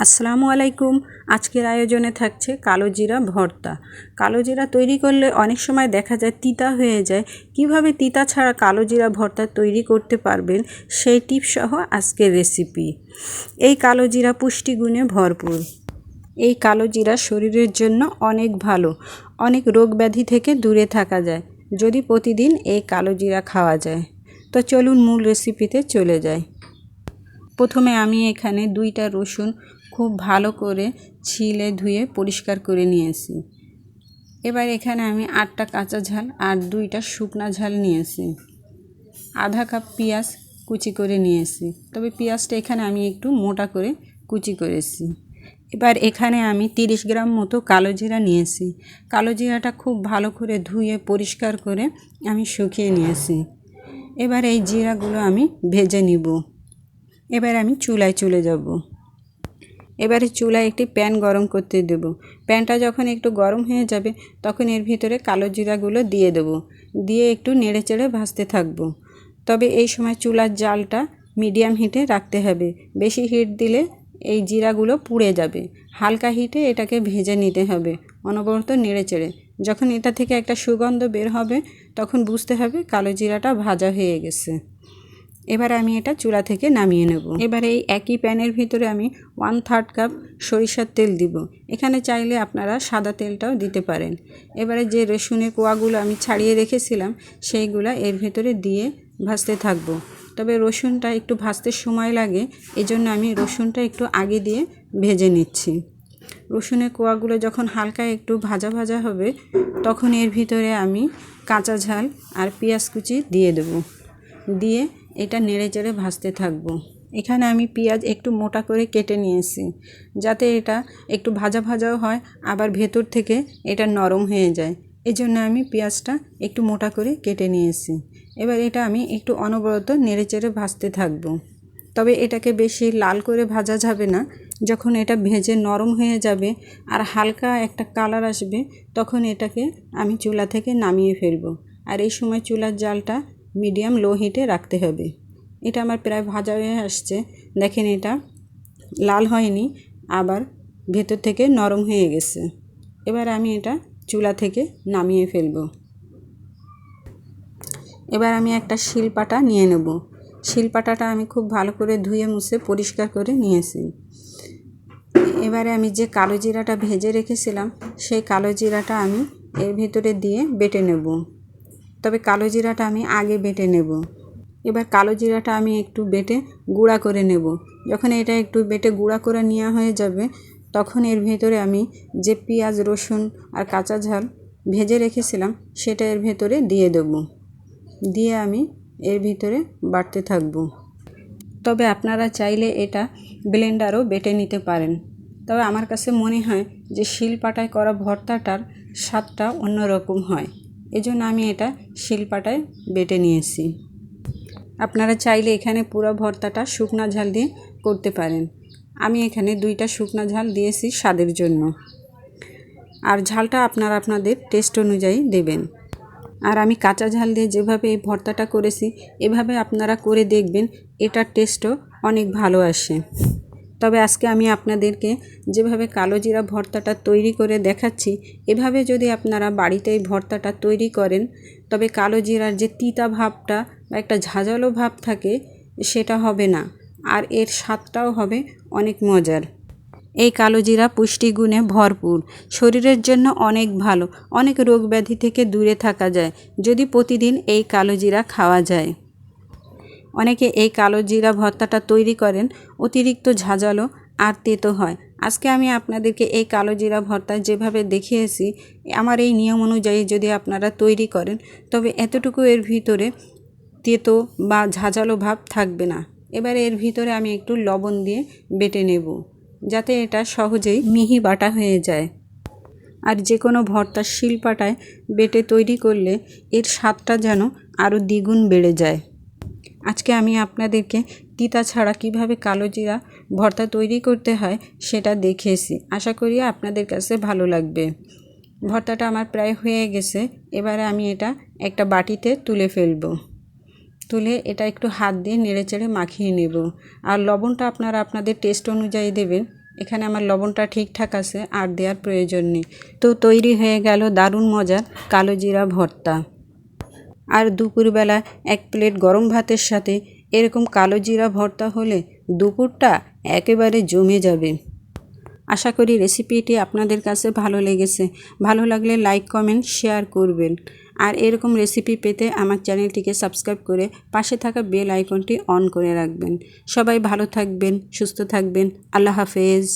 আসসালামু আলাইকুম। আজকের আয়োজনে থাকছে কালো জিরা ভর্তা। কালো জিরা তৈরি করলে অনেক সময় দেখা যায় তিতা হয়ে যায়। কিভাবে তিতা ছাড়া কালো জিরা ভর্তা তৈরি করতে পারবেন সেই টিপস সহ আজকের রেসিপি। এই কালো জিরা পুষ্টিগুণে ভরপুর। এই কালো জিরা শরীরের জন্য অনেক ভালো, অনেক রোগ ব্যাধি থেকে দূরে থাকা যায় যদি প্রতিদিন এই কালো জিরা খাওয়া যায়। তো চলুন মূল রেসিপিতে চলে যাই। প্রথমে আমি এখানে 2টা রসুন খুব ভালো করে ছিলে ধুয়ে পরিষ্কার করে নিয়েছি। এবার এখানে আমি 8টা কাঁচা ঝাল আর 2টা শুকনা ঝাল নিয়েছি। আধা কাপ পেঁয়াজ কুচি করে নিয়েছি, তবে পেঁয়াজটা এখানে আমি একটু মোটা করে কুচি করেছি। এবার এখানে আমি 30 গ্রাম মতো কালো জিরা নিয়েছি। কালো জিরাটা খুব ভালো করে ধুয়ে পরিষ্কার করে আমি শুকিয়ে নিয়েছি। এবার এই জিরাগুলো আমি ভেজে নিব। এবার আমি চুলায় চলে যাব। এবারে চুলায় একটি প্যান গরম করতে দেব। প্যানটা যখন একটু গরম হয়ে যাবে তখন এর ভিতরে কালো জিরাগুলো দিয়ে দেব। দিয়ে একটু নেড়েচেড়ে ভাজতে থাকব। তবে এই সময় চুলার জালটা মিডিয়াম হিটে রাখতে হবে। বেশি হিট দিলে এই জিরাগুলো পুড়ে যাবে। হালকা হিটে এটাকে ভেজে নিতে হবে, অনবরত নেড়েচেড়ে। যখন এটা থেকে একটা সুগন্ধ বের হবে তখন বুঝতে হবে কালো জিরাটা ভাজা হয়ে গেছে। এবার আমি এটা চুলা থেকে নামিয়ে নেব। এবার এই একই প্যানের ভিতরে আমি 1/3 কাপ সরিষার তেল দিব। এখানে চাইলে আপনারা সাদা তেলটাও দিতে পারেন। এবারে যে রসুনের কোয়াগুলো আমি ছাড়িয়ে রেখেছিলাম সেইগুলো এর ভিতরে দিয়ে ভাজতে থাকব। তবে রসুনটা একটু ভাজতে সময় লাগে, এজন্য আমি রসুনটা একটু আগে দিয়ে ভেজে নিচ্ছি। রসুনের কোয়াগুলো যখন হালকা একটু ভাজা ভাজা হবে তখন এর ভিতরে আমি কাঁচা ঝাল আর পেঁয়াজ কুচি দিয়ে দেব। দিয়ে এটা নেড়েচেড়ে ভাজতে থাকব। এখানে আমি পেঁয়াজ একটু মোটা করে কেটে নিয়েছি, যাতে এটা একটু ভাজা ভাজাও হয় আবার ভেতর থেকে এটা নরম হয়ে যায়। এজন্য আমি পেঁয়াজটা একটু মোটা করে কেটে নিয়েছি। এবার এটা আমি একটু অনবরত নেড়েচেড়ে ভাজতে থাকব। তবে এটাকে বেশি লাল করে ভাজা যাবে না। যখন এটা ভেজে নরম হয়ে যাবে আর হালকা একটা কালার আসবে তখন এটাকে আমি চুলা থেকে নামিয়ে ফেলব। আর এই সময় চুলার জালটা মিডিয়াম লো হিটে রাখতে হবে। এটা আমার প্রায় ভাজা হয়ে আসছে। দেখেন এটা লাল হয়নি, আবার ভেতর থেকে নরম হয়ে গেছে। এবার আমি এটা চুলা থেকে নামিয়ে ফেলব। এবার আমি একটা শিলপাটা নিয়ে নেব। শিলপাটাটা আমি খুব ভালো করে ধুয়ে মুছে পরিষ্কার করে নিয়েছি। এবারে আমি যে কালো জিরাটা ভেজে রেখেছিলাম সেই কালো জিরাটা আমি এর ভিতরে দিয়ে বেটে নেব। তবে কালো জিরাটা আমি আগে বেটে নেব। এবার কালো জিরাটা আমি একটু বেটে গুঁড়া করে নেব। যখন এটা একটু বেটে গুঁড়া করে নেওয়া হয়ে যাবে তখন এর ভিতরে আমি যে পেঁয়াজ রসুন আর কাঁচা ঝাল ভেজে রেখেছিলাম সেটা এর ভেতরে দিয়ে দেব। দিয়ে আমি এর ভিতরে বাটতে থাকব। তবে আপনারা চাইলে এটা ব্লেন্ডারও বেটে নিতে পারেন। তবে আমার কাছে মনে হয় যে শিলপাটায় করা ভর্তাটার স্বাদটা অন্যরকম হয়, এজন্য আমি এটা শিলপাটায় বেটে নিয়েছি। আপনারা চাইলে এখানে পুরো ভর্তাটা শুকনা ঝাল দিয়ে করতে পারেন। আমি এখানে 2টা শুকনা ঝাল দিয়েছি স্বাদের জন্য। আর ঝালটা আপনারা আপনাদের টেস্ট অনুযায়ী দেবেন। আর আমি কাঁচা ঝাল দিয়ে যেভাবে এই ভর্তাটা করেছি এভাবে আপনারা করে দেখবেন, এটার টেস্টও অনেক ভালো আসে। তবে আজকে আমি আপনাদেরকে যেভাবে কালো জিরা ভর্তাটা তৈরি করে দেখাচ্ছি এভাবে যদি আপনারা বাড়িতে এই ভর্তাটা তৈরি করেন তবে কালো জিরার যে তিতা ভাবটা বা একটা ঝাঁঝালো ভাব থাকে সেটা হবে না, আর এর স্বাদটাও হবে অনেক মজার। এই কালো জিরা পুষ্টিগুণে ভরপুর, শরীরের জন্য অনেক ভালো, অনেক রোগ ব্যাধি থেকে দূরে থাকা যায় যদি প্রতিদিন এই কালো জিরা খাওয়া যায়। অনেকে এই কালো জিরা ভর্তাটা তৈরি করেন অতিরিক্ত ঝাঁঝালো আর তেতো হয়। আজকে আমি আপনাদেরকে এই কালো জিরা ভর্তা যেভাবে দেখিয়েছি আমার এই নিয়ম অনুযায়ী যদি আপনারা তৈরি করেন তবে এতটুকু এর ভিতরে তেতো বা ঝাঁঝালো ভাব থাকবে না। এবারে এর ভিতরে আমি একটু লবণ দিয়ে বেটে নেব, যাতে এটা সহজেই মিহি বাটা হয়ে যায়। আর যে কোনো ভর্তার শিলপাটায় বেটে তৈরি করলে এর স্বাদটা যেন আরও দ্বিগুণ বেড়ে যায়। আজকে আমি আপনাদেরকে তিতা ছাড়া কিভাবে কালো জিরা ভর্তা তৈরি করতে হয় সেটা দেখিয়েছি। আশা করি আপনাদের কাছে ভালো লাগবে। ভর্তাটা আমার প্রায় হয়ে গেছে। এবারে আমি এটা একটা বাটিতে তুলে ফেলব। তুলে এটা একটু হাত দিয়ে নেড়েচেড়ে মাখিয়ে নেব। আর লবণটা আপনারা আপনাদের টেস্ট অনুযায়ী দেবেন। এখানে আমার লবণটা ঠিকঠাক আছে, আর দেওয়ার প্রয়োজন নেই। তো তৈরি হয়ে গেল দারুণ মজার কালো জিরা ভর্তা। আর দুপুরবেলা এক প্লেট গরম ভাতের সাথে এরকম কালো জিরা ভর্তা হলে দুপুরটা একেবারে জমে যাবে। আশা করি রেসিপিটি আপনাদের কাছে ভালো লেগেছে। ভালো লাগলে লাইক, কমেন্ট, শেয়ার করবেন। আর এরকম রেসিপি পেতে আমার চ্যানেলটিকে সাবস্ক্রাইব করে পাশে থাকা বেল আইকনটি অন করে রাখবেন। সবাই ভালো থাকবেন, সুস্থ থাকবেন। আল্লাহ হাফেজ।